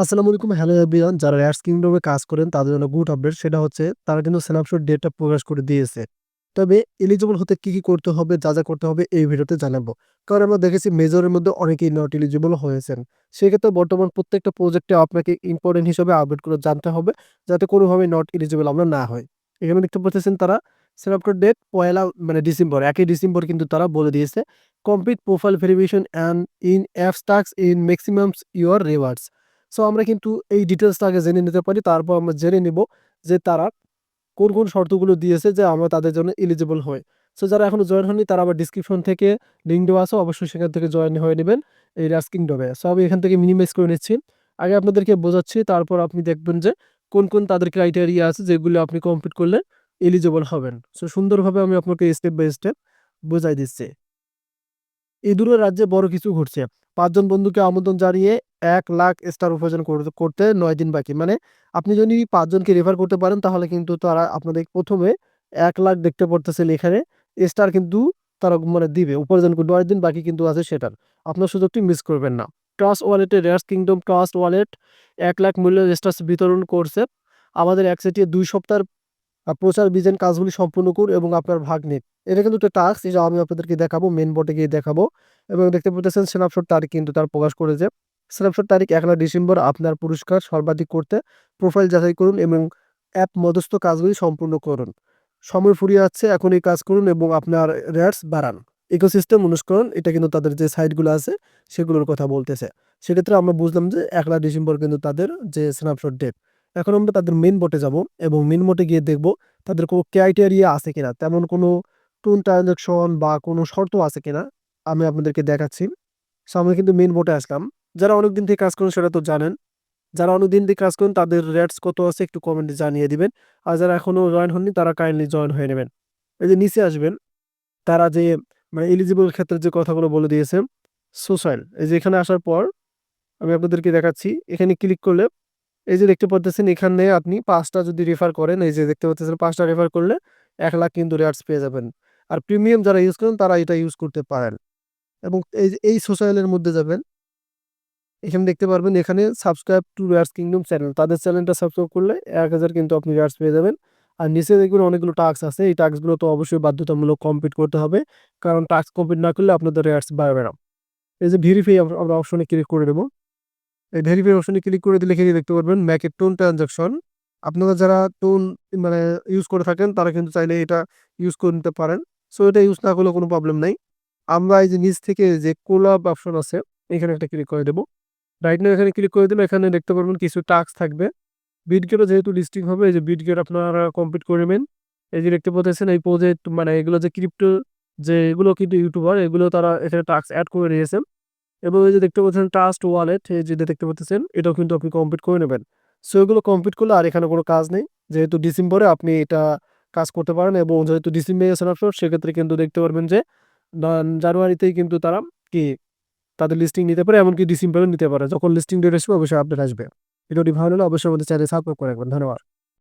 আসসালামু আলাইকুম, hello everyone. যারা র্যাটস কিংডমে কাজ করেন তাদের জন্য গুড আপডেট। সেটা হচ্ছে তারা কিন্তু স্ন্যাপশট ডেটটা প্রকাশ করে দিয়েছে। তবে এলিজিবল হতে কি করতে হবে, যা করতে হবে এই ভিডিওতে জানাবো। কারণ আমরা দেখেছি মেজরের মধ্যে অনেকেই নট এলিজিবল হয়েছেন। সেক্ষেত্রে বর্তমান প্রত্যেকটা প্রজেক্টে আপনাকে ইম্পর্টেন্ট হিসেবে আপডেট করে জানতে হবে, যাতে কোনোভাবে নট এলিজিবল আমরা না হয়। এখানে দেখতে পাচ্ছেন তারা স্ন্যাপশট ডেট পয়লা ডিসেম্বর, 1 ডিসেম্বর কিন্তু তারা বলে দিয়েছে complete profile verification and in apps task in maximums your rewards. So আমরা কিন্তু এই ডিটেলসটা আগে জেনে নিতে পারি। তারপর আমরা জেনে নিব যে তারা কোন শর্তগুলো দিয়েছে যে আমরা তাদের জন্য এলিজিবল হই। সো যারা এখনো জয়েন হননি তারা আবার ডিসক্রিপশন থেকে লিঙ্ক দেওয়া আছে, অবশ্যই সেখান থেকে জয়েন হয়ে নেবেন এই রাজ কিংডমে। সো আমি এখান থেকে মিনিমাইজ করে নিচ্ছি। আগে আপনাদেরকে বোঝাচ্ছি, তারপর আপনি দেখবেন যে কোন তাদের ক্রাইটেরিয়া আছে যেগুলো আপনি কমপ্লিট করলে এলিজিবল হবেন। সো সুন্দরভাবে আমি আপনাকে স্টেপ বাই স্টেপ বোঝাই দিচ্ছি। এই দুটো রাজ্যে বড় কিছু ঘটছে। ৫ জন বন্ধুকে আমন্ত্রণ জানিয়ে ১,০০,০০০ স্টার উপার্জন করতে ৯ দিন বাকি। মানে আপনি যদি ৫ জনকে রেফার করতে পারেন তাহলে কিন্তু তারা আপনাদের ১ম এ ১,০০,০০০ দেখতে পড়তেছেন এখানে স্টার কিন্তু তারা মানে দিবে। উপার্জন ৯ দিন বাকি কিন্তু আছে সেটার। আপনার সুযোগটি মিস করবেন না। ট্রাস্ট ওয়ালেটে রেয়ার্স কিংডম ট্রাস্ট ওয়ালেট ১,০০,০০০ মূল্যের স্টার বিতরণ করছে। আমাদের একচেটিয়া ২ সপ্তাহের প্রচার বিজনেস কাজগুলি সম্পূর্ণ করুন এবং আপনার ভাগ নিন। এটা কিন্তু একটা টাস্ক, যেটা আমি আপনাদেরকে দেখাবো, মেইন বোর্ডে গিয়ে দেখাবো। এবং দেখতে পাচ্ছেন স্ন্যাপশট তারিখ কিন্তু তার প্রকাশ করেছে। স্ন্যাপশট তারিখ ১ ডিসেম্বর। আপনার পুরস্কার সর্বাধিক করতে প্রোফাইল যাচাই করুন এবং অ্যাপ মধ্যস্থ কাজগুলি সম্পূর্ণ করুন। সময় ফুরিয়ে যাচ্ছে, এখন এই কাজ করুন এবং আপনার রেটস বাড়ান। ইকোসিস্টেম অনুসরণ, এটা কিন্তু তাদের যে সাইটগুলো আছে সেগুলোর কথা বলতেছে। সেক্ষেত্রে আমরা বুঝলাম যে ১ ডিসেম্বর কিন্তু তাদের যে স্ন্যাপশট ডেট। এখন আমরা তাদের মেইন বোর্ডে যাব এবং মেইন বোর্ডে গিয়ে দেখব তাদের কোনো ক্রাইটেরিয়া আছে কিনা, তেমন কোনো টোন ট্রানজাকশন বা কোনো শর্ত আছে কিনা আমি আপনাদেরকে দেখাচ্ছি। সো আমরা কিন্তু মেইন বোর্ডে আসলাম। যারা অনেকদিন থেকে কাজ করেন সেটা তো জানেন। যারা অনেকদিন থেকে কাজ করেন তাদের রেটস কত আছে একটু কমেন্টে জানিয়ে দিবেন। আর যারা এখনো জয়েন হননি তারা কাইন্ডলি জয়েন হয়ে নেবেন। এই যে নিচে আসবেন, তারা যে মানে এলিজিবল ক্ষেত্রে যে কথাগুলো বলে দিয়েছে সোশ্যাল, এই যে এখানে আসার পর আমি আপনাদেরকে দেখাচ্ছি। এখানে ক্লিক করলে এই যে দেখতে পাচ্ছেন এখানে আপনি ৫টা যদি রেফার করেন, এই যে দেখতে পাচ্ছেন ৫টা রেফার করলে ১,০০,০০০ কিন্তু রেটস পেয়ে যাবেন। আর প্রিমিয়াম যারা ইউজ করেন তারা এটা ইউজ করতে পারেন। এবং এই যে এই সোশ্যালের মধ্যে যাবেন, এখানে দেখতে পারবেন এখানে subscribe to rares kingdom channel. তাদের চ্যানেলটা সাবস্ক্রাইব করলে ১,০০০ কিন্তু আপনি রেয়ার্স পেয়ে যাবেন। আর নিচে দেখবেন অনেকগুলো টাস্ক আছে। এই টাস্কগুলো তো অবশ্যই বাধ্যতামূলক কমপ্লিট করতে হবে। কারণ টাস্ক কমপ্লিট না করলে আপনাদের রেয়ার্স বাড়বে না। এই যে ভেরিফাই আমরা অপশনে ক্লিক করে দেব। এই ভেরিফাই অপশনে ক্লিক করে দিলে এখানে দেখতে পারবেন মেক এ টোন ট্রানজাকশন। আপনারা যারা টোন মানে ইউজ করে থাকেন তারা কিন্তু চাইলে এটা ইউজ করে নিতে পারেন। সো এটা ইউজ না করলেও কোনো প্রবলেম নাই। আমরা এই যে নিচ থেকে যে কোলাব অপশন আছে এখানে একটা ক্লিক করে দেব। রাইট নাও এখানে ক্লিক করে দিলে এখানে দেখতে পারবেন কিছু টাস্ক থাকবে। বিটগেটও যেহেতু লিস্টিং হবে, এই যে বিটগেট আপনারা কমপ্লিট করে নেবেন। এই যে দেখতে পাচ্ছেন এই প্রজেক্ট মানে এগুলো যে ক্রিপ্টো, যে এগুলো কিন্তু ইউটিউবার এগুলো তারা এখানে টাস্ক এড করে নিয়েছে। এবং এই যে দেখতে পাচ্ছেন ট্রাস্ট ওয়ালেট, এই যে দেখতে পাচ্ছেন এটাও কিন্তু আপনি কমপ্লিট করে নেবেন। সো এগুলো কমপ্লিট করলে আর এখানে কোনো কাজ নেই। যেহেতু ডিসেম্বরে আপনি এটা কাজ করতে পারেন এবং যেহেতু ডিসেম্বরে স্ন্যাপশট, সেক্ষেত্রে কিন্তু দেখতে পারবেন যে জানুয়ারিতেই কিন্তু তারা কি তাদের লিস্টিং নিতে পারে, এমনকি ডিসেম্বরে নিতে পারে। যখন লিস্টিং ডেট আসবে অবশ্যই আপডেট আসবে। ভিডিওটি ভালো লাগলে অবশ্যই আমাদের চ্যানেল সাবস্ক্রাইব করে রাখবেন। ধন্যবাদ।